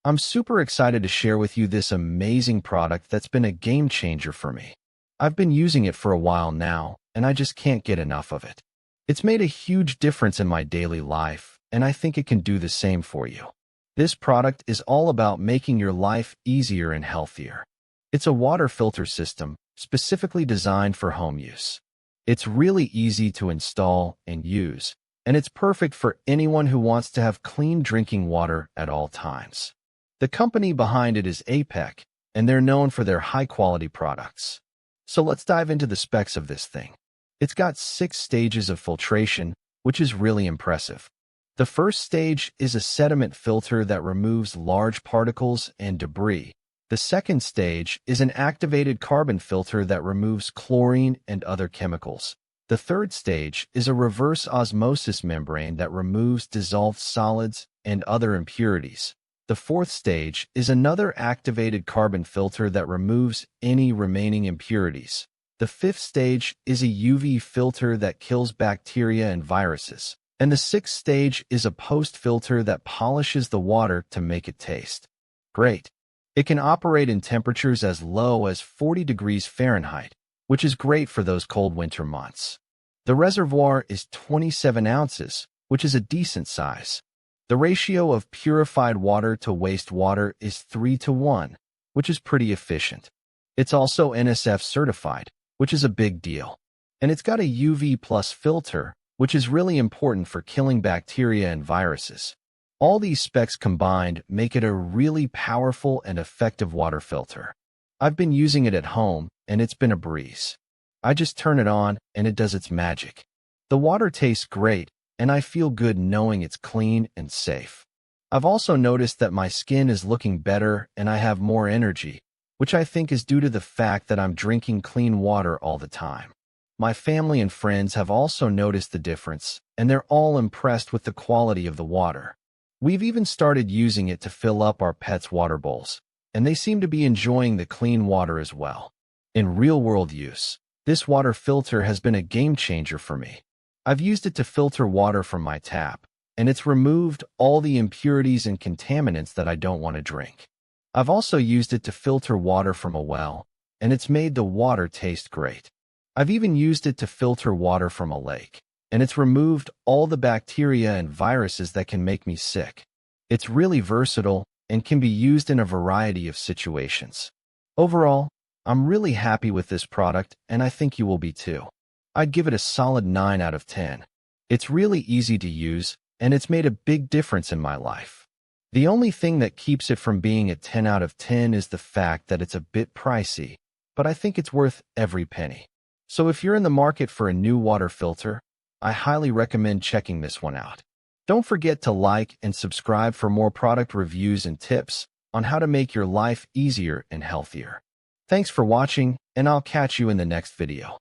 I'm super excited to share with you this amazing product that's been a game changer for me. I've been using it for a while now, and I just can't get enough of it. It's made a huge difference in my daily life, and I think it can do the same for you. This product is all about making your life easier and healthier. It's a water filter system specifically designed for home use. It's really easy to install and use, and it's perfect for anyone who wants to have clean drinking water at all times. The company behind it is APEC, and they're known for their high-quality products. So let's dive into the specs of this thing. It's got 6 stages of filtration, which is really impressive. The first stage is a sediment filter that removes large particles and debris. The second stage is an activated carbon filter that removes chlorine and other chemicals. The third stage is a reverse osmosis membrane that removes dissolved solids and other impurities. The fourth stage is another activated carbon filter that removes any remaining impurities. The fifth stage is a UV filter that kills bacteria and viruses. And the sixth stage is a post-filter that polishes the water to make it taste great. It can operate in temperatures as low as 40 degrees Fahrenheit, which is great for those cold winter months. The reservoir is 27 ounces, which is a decent size. The ratio of purified water to wastewater is 3:1, which is pretty efficient. It's also NSF certified, which is a big deal. And it's got a UV plus filter, which is really important for killing bacteria and viruses. All these specs combined make it a really powerful and effective water filter. I've been using it at home, and it's been a breeze. I just turn it on, and it does its magic. The water tastes great, and I feel good knowing it's clean and safe. I've also noticed that my skin is looking better and I have more energy, which I think is due to the fact that I'm drinking clean water all the time. My family and friends have also noticed the difference, and they're all impressed with the quality of the water. We've even started using it to fill up our pets' water bowls, and they seem to be enjoying the clean water as well. In real-world use, this water filter has been a game changer for me. I've used it to filter water from my tap, and it's removed all the impurities and contaminants that I don't want to drink. I've also used it to filter water from a well, and it's made the water taste great. I've even used it to filter water from a lake, and it's removed all the bacteria and viruses that can make me sick. It's really versatile and can be used in a variety of situations. Overall, I'm really happy with this product, and I think you will be too. I'd give it a solid 9 out of 10. It's really easy to use, and it's made a big difference in my life. The only thing that keeps it from being a 10 out of 10 is the fact that it's a bit pricey, but I think it's worth every penny. So if you're in the market for a new water filter, I highly recommend checking this one out. Don't forget to like and subscribe for more product reviews and tips on how to make your life easier and healthier. Thanks for watching, and I'll catch you in the next video.